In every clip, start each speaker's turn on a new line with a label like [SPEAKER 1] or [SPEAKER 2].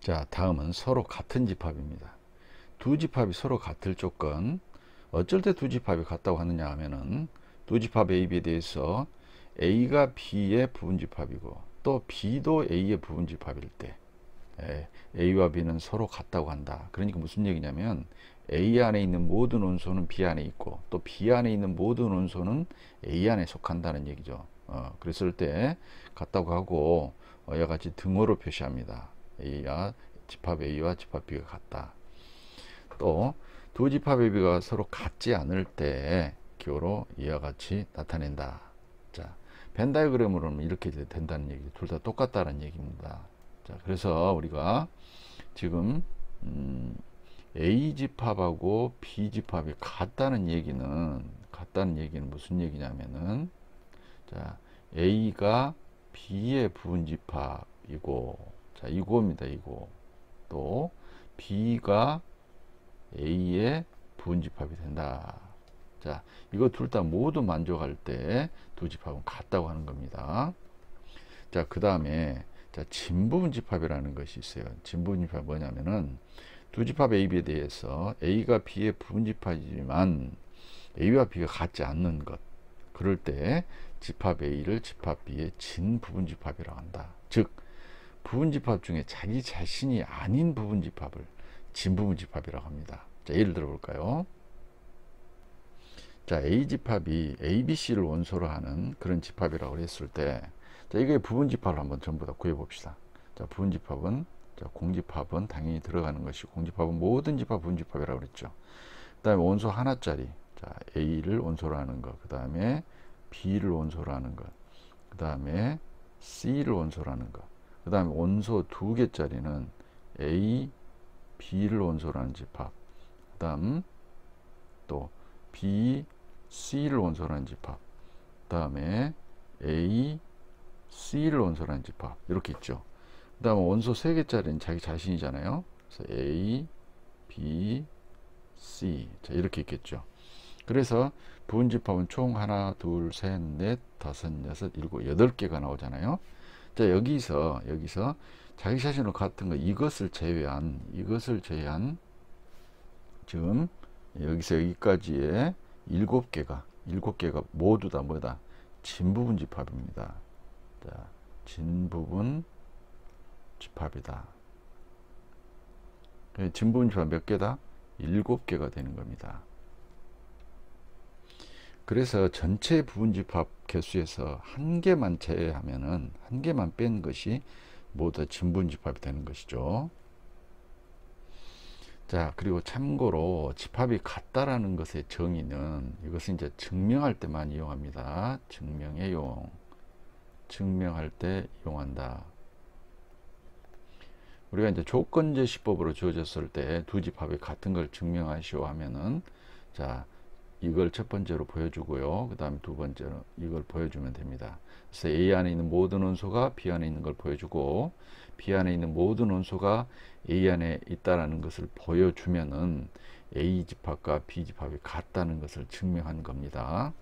[SPEAKER 1] 자, 다음은 서로 같은 집합입니다. 두 집합이 서로 같을 조건, 어쩔 때 두 집합이 같다고 하느냐 하면은 두 집합 A, B에 대해서 A가 B의 부분집합이고 또 B도 A의 부분집합일 때 A와 B는 서로 같다고 한다. 그러니까 무슨 얘기냐면 A 안에 있는 모든 원소는 B 안에 있고 또 B 안에 있는 모든 원소는 A 안에 속한다는 얘기죠. 그랬을 때 같다고 하고 이와 같이 등호로 표시합니다. 집합 A와 집합 B가 같다. 또 두 집합 AB가 서로 같지 않을 때 기호로 이와 같이 나타낸다. 자, 벤 다이어그램으로는 이렇게 된다는 얘기, 둘 다 똑같다는 얘기입니다. 자, 그래서 우리가 지금 A 집합하고 B 집합이 같다는 얘기는 무슨 얘기냐면은, 자, A가 B의 부분 집합이고, 자, 이거입니다. 이거. 또 B가 A의 부분 집합이 된다. 자, 이거 둘 다 모두 만족할 때 두 집합은 같다고 하는 겁니다. 자, 그 다음에 진부분 집합이라는 것이 있어요. 진부분 집합이 뭐냐면은 두 집합 A, B에 대해서 A가 B의 부분 집합이지만 A와 B가 같지 않는 것. 그럴 때 집합 A를 집합 B의 진부분 집합이라고 한다. 즉, 부분 집합 중에 자기 자신이 아닌 부분 집합을 진부분 집합이라고 합니다. 자, 예를 들어 볼까요? 자, A 집합이 ABC를 원소로 하는 그런 집합이라고 했을 때, 자, 이게 부분 집합을 한번 전부 다 구해 봅시다. 자, 부분 집합은, 자, 공집합은 당연히 들어가는 것이고, 공집합은 모든 집합 부분 집합이라고 그랬죠. 그 다음에 원소 하나짜리, 자, A를 원소로 하는 것, 그 다음에 B를 원소로 하는 것, 그 다음에 C를 원소로 하는 것, 그 다음에 원소 두 개짜리는 A, B를 원소로 하는 집합, 그 다음 또 B, C를 원소로 하는 집합, 그 다음에 A, C를 원소로 하는 집합, 이렇게 있죠. 그 다음에 원소 세 개짜리는 자기 자신이잖아요. 그래서 A, B, C, 자, 이렇게 있겠죠. 그래서 부분 집합은 총 하나, 둘, 셋, 넷, 다섯, 여섯, 일곱, 여덟 개가 나오잖아요. 자, 여기서 자기 자신과 같은 거 이것을 제외한 지금 여기서 여기까지의 일곱 개가 모두 다 뭐다? 진부분 집합입니다. 자, 진부분 집합이다. 진부분 집합 몇 개다? 일곱 개가 되는 겁니다. 그래서 전체 부분 집합 개수에서 한 개만 제외하면은, 한 개만 뺀 것이 모두 진부분 집합이 되는 것이죠. 자, 그리고 참고로 집합이 같다라는 것의 정의는, 이것은 이제 증명할 때만 이용합니다. 증명의 용. 증명할 때 이용한다. 우리가 이제 조건제시법으로 주어졌을 때 두 집합이 같은 걸 증명하시오 하면은, 자, 이걸 첫 번째로 보여주고요. 그 다음에 두 번째로 이걸 보여주면 됩니다. 그래서 A 안에 있는 모든 원소가 B 안에 있는 걸 보여주고, B 안에 있는 모든 원소가 A 안에 있다라는 것을 보여주면은 A 집합과 B 집합이 같다는 것을 증명한 겁니다.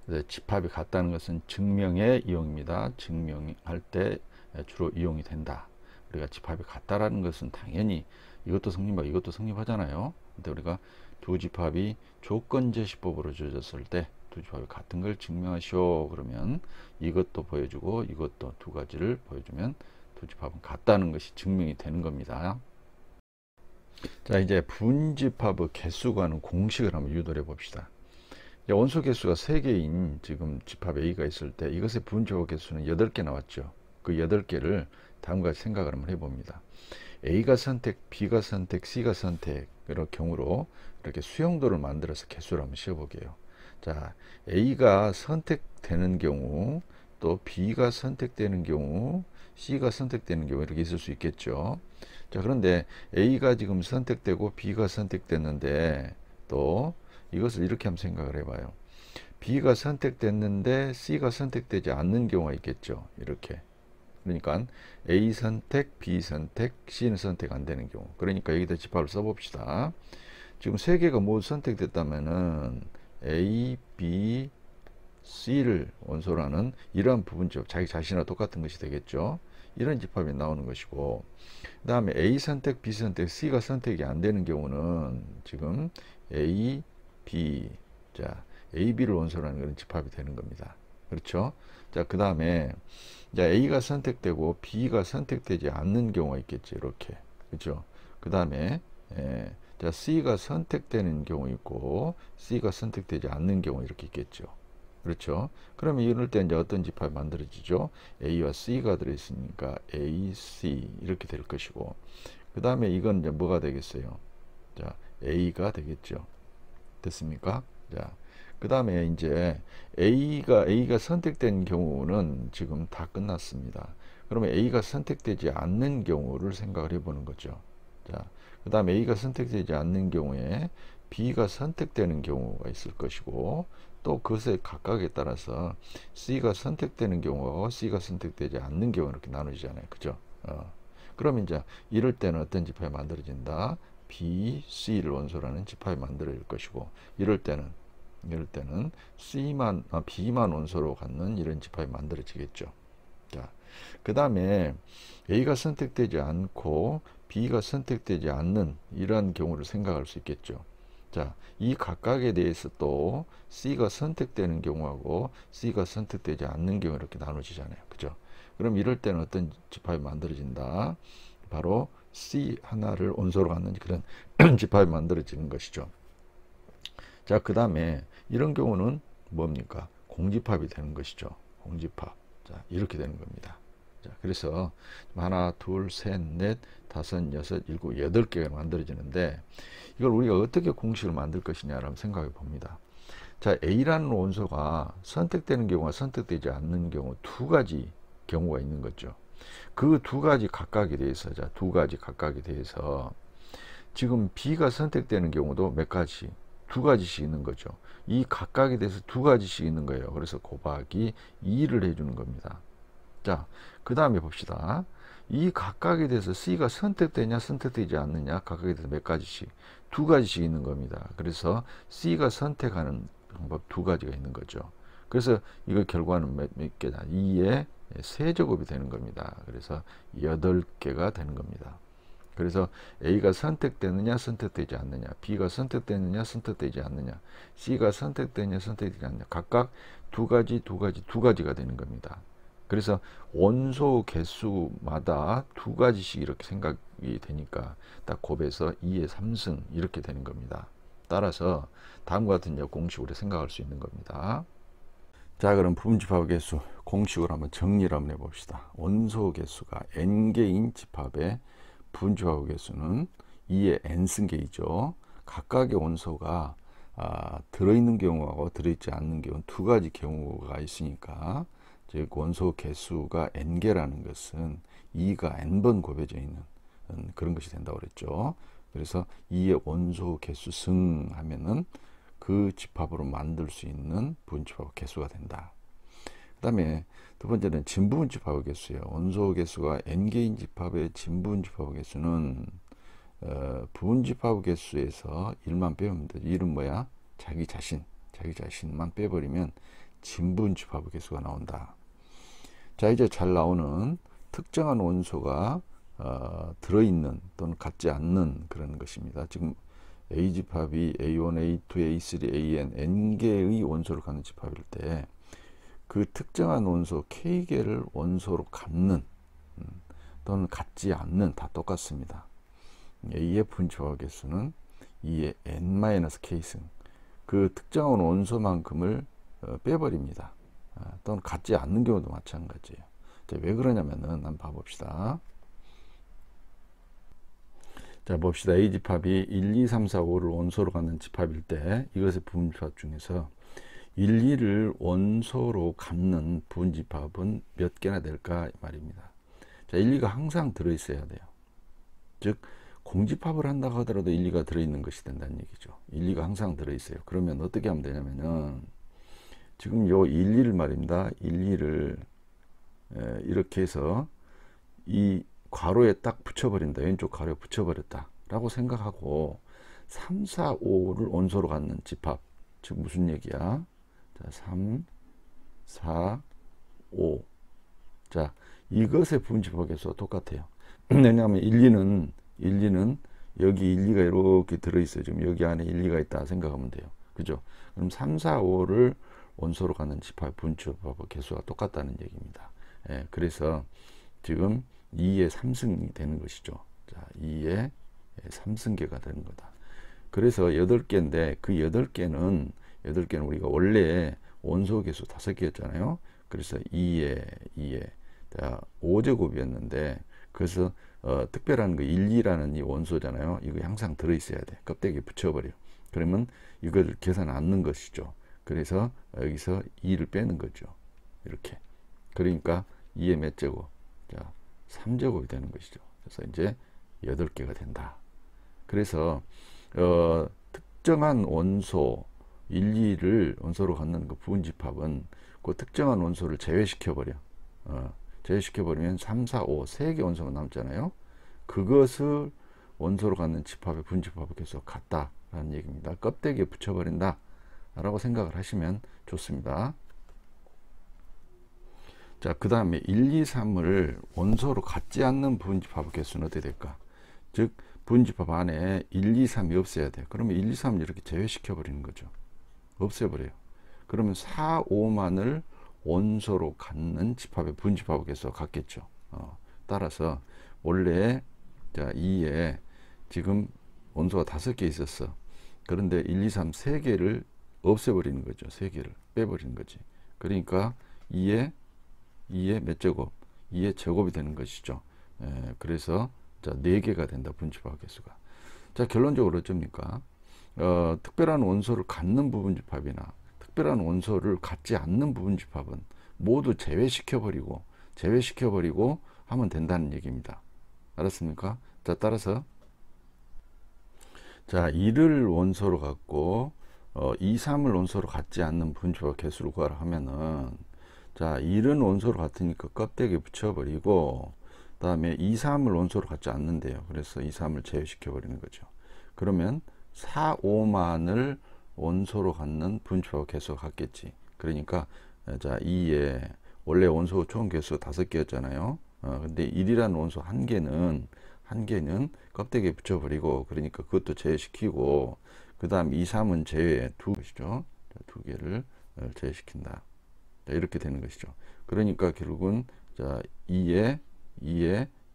[SPEAKER 1] 그래서 집합이 같다는 것은 증명의 이용입니다. 증명할 때 주로 이용이 된다. 우리가 집합이 같다라는 것은 당연히 이것도 성립하고 이것도 성립하잖아요. 근데 우리가 두 집합이 조건제시법으로 주어졌을 때 두 집합이 같은 걸 증명하시오 그러면 이것도 보여주고 이것도 두 가지를 보여주면 두 집합은 같다는 것이 증명이 되는 겁니다. 자, 이제 분집합의 개수관은 공식을 한번 유도해 봅시다. 원소 개수가 3개인 지금 집합 A가 있을 때 이것의 분집합 개수는 8개 나왔죠. 그 8개를 다음과 같이 생각을 한번 해봅니다. A가 선택, B가 선택, C가 선택 이런 경우로 이렇게 수용도를 만들어서 개수를 한번 씌워볼게요. 자, A가 선택되는 경우, 또 B가 선택되는 경우, C가 선택되는 경우 이렇게 있을 수 있겠죠. 자, 그런데 A가 지금 선택되고 B가 선택됐는데 또 이것을 이렇게 한번 생각을 해봐요. B가 선택됐는데 C가 선택되지 않는 경우가 있겠죠. 이렇게. 그러니까 A 선택, B 선택, C는 선택 안 되는 경우. 그러니까 여기다 집합을 써봅시다. 지금 3개가 모두 선택됐다면은 A, B, C를 원소로 하는 이러한 부분 집합, 자기 자신과 똑같은 것이 되겠죠. 이런 집합이 나오는 것이고, 그 다음에 A 선택, B 선택, C가 선택이 안 되는 경우는 지금 A, B, 자, A, B를 원소로 하는 그런 집합이 되는 겁니다. 그렇죠? 자, 그 다음에 A가 선택되고 B가 선택되지 않는 경우가 있겠지. 이렇게. 그렇죠? 그 다음에 자, C가 선택되는 경우 있고 C가 선택되지 않는 경우 이렇게 있겠죠. 그렇죠? 그러면 이럴 때 이제 어떤 집합이 만들어지죠? A와 C가 들어있으니까 A, C 이렇게 될 것이고, 그 다음에 이건 이제 뭐가 되겠어요? 자, A가 되겠죠. 됐습니까? 자, 그 다음에 이제 A가 선택된 경우는 지금 다 끝났습니다. 그러면 A가 선택되지 않는 경우를 생각을 해보는 거죠. 자, 그 다음에 A가 선택되지 않는 경우에 B가 선택되는 경우가 있을 것이고, 또 그것의 각각에 따라서 C가 선택되는 경우와 C가 선택되지 않는 경우 이렇게 나누잖아요. 그죠? 그러면 이제 이럴 때는 어떤 집합이 만들어진다? B, C를 원소로 하는 집합이 만들어질 것이고, 이럴 때는 B만 원소로 갖는 이런 집합이 만들어지겠죠. 자, 그 다음에 A가 선택되지 않고 B가 선택되지 않는 이러한 경우를 생각할 수 있겠죠. 자, 이 각각에 대해서 또 C가 선택되는 경우하고 C가 선택되지 않는 경우 이렇게 나눠지잖아요. 그죠? 그럼 이럴 때는 어떤 집합이 만들어진다? 바로 C 하나를 원소로 갖는 그런 집합이 만들어지는 것이죠. 자, 그 다음에 이런 경우는 뭡니까? 공집합이 되는 것이죠. 공집합. 자, 이렇게 되는 겁니다. 자, 그래서 하나, 둘, 셋, 넷, 다섯, 여섯, 일곱, 8개가 만들어지는데, 이걸 우리가 어떻게 공식을 만들 것이냐라고 생각해 봅니다. 자, A라는 원소가 선택되는 경우와 선택되지 않는 경우 두 가지 경우가 있는 거죠. 그 두 가지 각각에 대해서, 자, 두 가지 각각에 대해서 지금 B가 선택되는 경우도 몇 가지? 두 가지씩 있는 거죠. 이 각각에 대해서 두 가지씩 있는 거예요. 그래서 곱하기 2를 해주는 겁니다. 자, 그 다음에 봅시다. 이 각각에 대해서 C가 선택되냐 선택되지 않느냐 각각에 대해서 몇 가지씩? 두 가지씩 있는 겁니다. 그래서 C가 선택하는 방법 두 가지가 있는 거죠. 그래서 이거 결과는 몇 개다? 2의 세제곱이 되는 겁니다. 그래서 8개가 되는 겁니다. 그래서 A가 선택되느냐 선택되지 않느냐, B가 선택되느냐 선택되지 않느냐, C가 선택되느냐 선택되지 않느냐, 각각 두 가지가 되는 겁니다. 그래서 원소 개수마다 두 가지씩 이렇게 생각이 되니까 딱 곱해서 2의 3승 이렇게 되는 겁니다. 따라서 다음과 같은 공식으로 생각할 수 있는 겁니다. 자, 그럼 부분집합 개수 공식으로 한번 정리를 한번 해봅시다. 원소 개수가 n개인 집합의 부분집합 개수는 2의 n승계이죠. 각각의 원소가 들어있는 경우하고 들어있지 않는 경우 두 가지 경우가 있으니까, 즉 원소 개수가 n개라는 것은 2가 n번 곱해져 있는 그런 것이 된다고 그랬죠. 그래서 2의 원소 개수 승 하면은 그 집합으로 만들 수 있는 부분집합 개수가 된다. 그 다음에 두 번째는 진부분집합 개수예요. 원소 개수가 n개인 집합의 진부분집합 개수는 부분집합 개수에서 1만 빼면 되죠. 1은 뭐야? 자기 자신만 빼버리면 진부분집합 개수가 나온다. 자, 이제 잘 나오는 특정한 원소가 들어있는 또는 같지 않는 그런 것입니다. 지금 A집합이 A1, A2, A3, AN, n개의 원소를 갖는 집합일 때 그 특정한 원소 K개를 원소로 갖는 또는 갖지 않는 다 똑같습니다. A의 분집합 개수는 2의 n-k승, 그 특정한 원소만큼을 빼버립니다. 또는 갖지 않는 경우도 마찬가지예요. 자, 왜 그러냐면은 한번 봐봅시다. 자, 봅시다. A집합이 1, 2, 3, 4, 5를 원소로 갖는 집합일 때 이것의 부분집합 중에서 1, 2를 원소로 갖는 부분집합은 몇 개나 될까 말입니다. 자, 1, 2가 항상 들어있어야 돼요. 즉 공집합을 한다고 하더라도 1, 2가 들어있는 것이 된다는 얘기죠. 1, 2가 항상 들어있어요. 그러면 어떻게 하면 되냐면은 지금 요 1, 2를 말입니다. 1, 2를 이렇게 해서 이 괄호에 딱 붙여버린다. 왼쪽 괄호에 붙여버렸다 라고 생각하고 3, 4, 5를 원소로 갖는 집합, 즉 무슨 얘기야? 자, 3, 4, 5. 자, 이것의 부분집합 개수와 똑같아요. 왜냐하면 1, 2는 여기 1, 2가 이렇게 들어있어요. 지금 여기 안에 1, 2가 있다 생각하면 돼요. 그죠? 그럼 3, 4, 5를 원소로 갖는 집합 부분집합 개수가 똑같다는 얘기입니다. 예, 그래서 지금 2의 3승이 되는 것이죠. 자, 2의 3승계가 되는 거다. 그래서 8개인데 그 8개는 우리가 원래 원소 개수 5개였잖아요. 그래서 2의 5제곱이었는데 그래서 특별한 그 1, 2라는 이 원소잖아요. 이거 항상 들어있어야 돼. 껍데기에 붙여버려. 그러면 이걸 계산 않는 것이죠. 그래서 여기서 2를 빼는 거죠. 이렇게. 그러니까 2의 몇 제곱? 자, 3제곱이 되는 것이죠. 그래서 이제 8개가 된다. 그래서 특정한 원소 1, 2를 원소로 갖는 그 부분집합은 그 특정한 원소를 제외시켜버려. 제외시켜버리면 3, 4, 5 3개 원소가 남잖아요. 그것을 원소로 갖는 집합의 부분집합의 개수가 같다라는 얘기입니다. 껍데기에 붙여버린다 라고 생각을 하시면 좋습니다. 자, 그 다음에 1, 2, 3을 원소로 갖지 않는 부분집합의 개수는 어떻게 될까? 즉 부분집합 안에 1, 2, 3이 없어야 돼. 그러면 1, 2, 3을 이렇게 제외시켜 버리는 거죠. 없애버려요. 그러면 4, 5만을 원소로 갖는 집합의 부분집합의 개수가 같겠죠. 따라서 원래 자 2에 지금 원소가 5개 있었어. 그런데 1, 2, 3 3개를 없애버리는 거죠. 3개를 빼버리는 거지. 그러니까 2의 몇 제곱? 2의 제곱이 되는 것이죠. 그래서 자 4개가 된다. 부분집합 개수가. 자, 결론적으로 어쩝니까? 특별한 원소를 갖는 부분집합이나 특별한 원소를 갖지 않는 부분집합은 모두 제외시켜버리고 하면 된다는 얘기입니다. 알았습니까? 자, 따라서 자 1을 원소로 갖고 2, 3을 원소로 갖지 않는 부분집합 개수를 구하라 하면은 자 1은 원소로 같으니까 껍데기에 붙여버리고 그 다음에 2, 3을 원소로 갖지 않는데요. 그래서 2, 3을 제외시켜 버리는 거죠. 그러면 4, 5만을 원소로 갖는 부분집합 개수가 같겠지. 그러니까 자 2에 원래 원소 총 개수 5개였잖아요. 근데 1이라는 원소 한 개는 껍데기에 붙여버리고 그러니까 그것도 제외시키고 그 다음 2, 3은 제외 두 것이죠. 두 개를 제외시킨다. 자, 이렇게 되는 것이죠. 그러니까 결국은 자 2의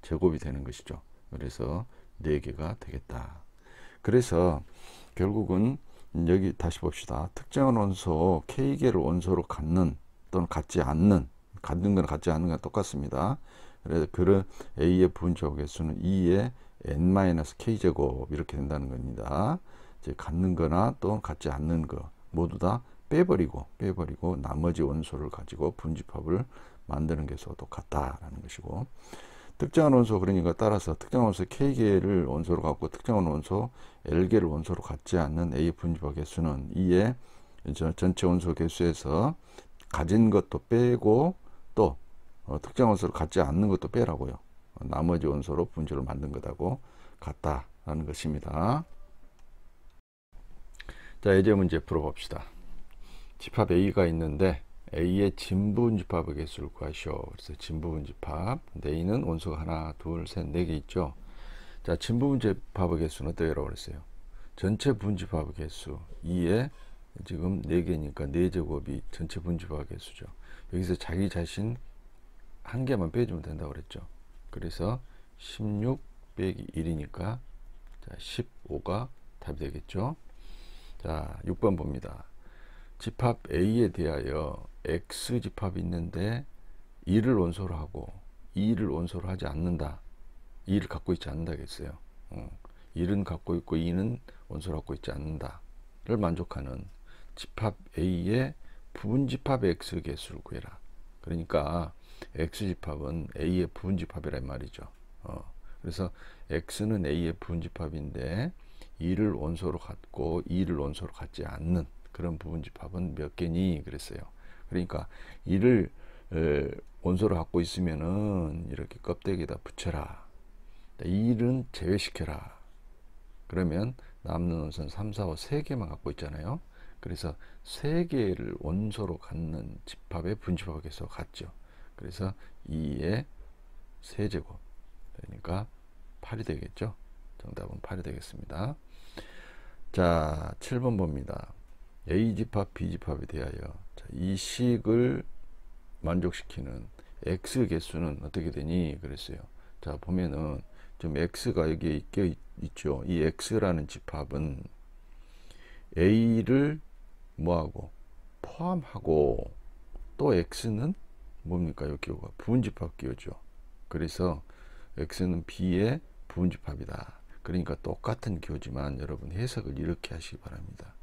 [SPEAKER 1] 제곱이 되는 것이죠. 그래서 4개가 되겠다. 그래서 결국은 여기 다시 봅시다. 특정한 원소 K개를 원소로 갖는 또는 갖지 않는 건 갖지 않는 건 똑같습니다. 그래서 그런 A의 부분집합 개수는 2의 n-K제곱 이렇게 된다는 겁니다. 이제 갖는 거나 또 갖지 않는 거 모두 다 빼버리고 나머지 원소를 가지고 부분집합을 만드는 개수가 똑같다라는 것이고, 특정한 원소 그러니까 따라서 특정한 원소 K개를 원소로 갖고 특정한 원소 L개를 원소로 갖지 않는 A의 부분집합 개수는 2의 전체 원소 개수에서 가진 것도 빼고 또 특정 원소를 갖지 않는 것도 빼라고요. 나머지 원소로 분조를 만든 것하고 같다라는 것입니다. 자, 이제 문제 풀어봅시다. 집합 A가 있는데 A의 진부분집합의 개수를 구하시오. 그래서 진부분집합. A는 원소가 하나, 둘, 셋, 4개 있죠. 자, 진부분집합의 개수는 어떻게라고 그랬어요? 전체 분집합의 개수 2에 지금 4개니까 4제곱이 전체 분집합의 개수죠. 여기서 자기 자신 한 개만 빼주면 된다고 그랬죠. 그래서 16 빼기 1이니까 자, 15가 답이 되겠죠. 자, 6번 봅니다. 집합 A에 대하여 X 집합이 있는데 2를 원소로 하고 2를 원소로 하지 않는다. 2를 갖고 있지 않는다겠어요. 1은 갖고 있고 2는 원소로 갖고 있지 않는다를 만족하는 집합 A의 부분집합 X 개수를 구해라. 그러니까 X 집합은 A의 부분집합이란 말이죠. 그래서 X는 A의 부분집합인데 2를 원소로 갖고 2를 원소로 갖지 않는 그런 부분집합은 몇 개니 그랬어요. 그러니까 2를 원소로 갖고 있으면은 이렇게 껍데기에다 붙여라. 2는 제외시켜라. 그러면 남는 원소는 3, 4, 5 3개만 갖고 있잖아요. 그래서 3개를 원소로 갖는 집합의 분집합 개수가 같죠. 그래서 2의 세제곱 그러니까 8이 되겠죠. 정답은 8이 되겠습니다. 자, 7번 봅니다. A집합 B집합에 대하여 자, 이 식을 만족시키는 X 개수는 어떻게 되니 그랬어요. 자, 보면은 좀 X가 여기에 있죠. 이 X라는 집합은 A를 뭐하고 포함하고 또 X는 뭡니까? 이 기호가 부분집합 기호죠. 그래서 X는 B의 부분집합이다. 그러니까 똑같은 기호지만 여러분 해석을 이렇게 하시기 바랍니다.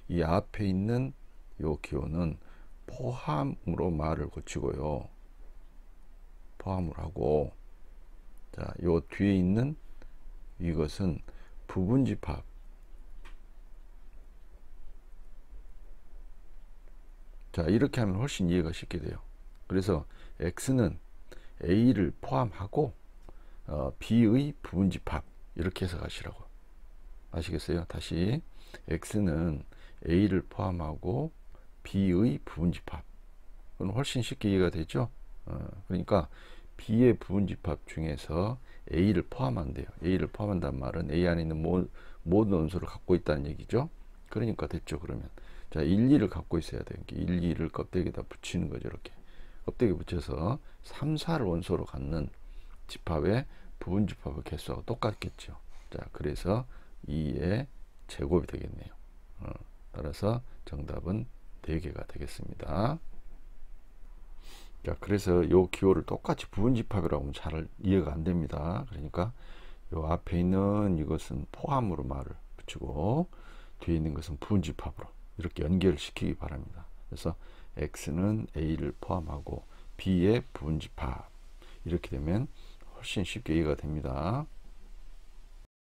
[SPEAKER 1] 이 앞에 있는 이 기호는 포함으로 말을 고치고요. 포함을 하고 자, 요 뒤에 있는 이것은 부분집합. 자, 이렇게 하면 훨씬 이해가 쉽게 돼요. 그래서 X는 A를 포함하고 B의 부분집합 이렇게 해석하시라고. 아시겠어요? 다시 X는 A를 포함하고 B의 부분집합. 그건 훨씬 쉽게 이해가 되죠? 그러니까 B의 부분집합 중에서 A를 포함한대요. A를 포함한다는 말은 A 안에 있는 모든 원소를 갖고 있다는 얘기죠. 그러니까 됐죠. 그러면 자, 1, 2를 갖고 있어야 돼요. 1, 2를 껍데기에다 붙이는 거죠. 이렇게 껍데기 붙여서 3, 4를 원소로 갖는 집합의 부분집합의 개수하고 똑같겠죠. 자, 그래서 2의 제곱이 되겠네요. 따라서 정답은 4개가 되겠습니다. 자, 그래서 요 기호를 똑같이 부분집합이라고 하면 잘 이해가 안 됩니다. 그러니까 요 앞에 있는 이것은 포함으로 말을 붙이고 뒤에 있는 것은 부분집합으로 이렇게 연결시키기 바랍니다. 그래서 X는 A를 포함하고 B의 부분집합 이렇게 되면 훨씬 쉽게 이해가 됩니다.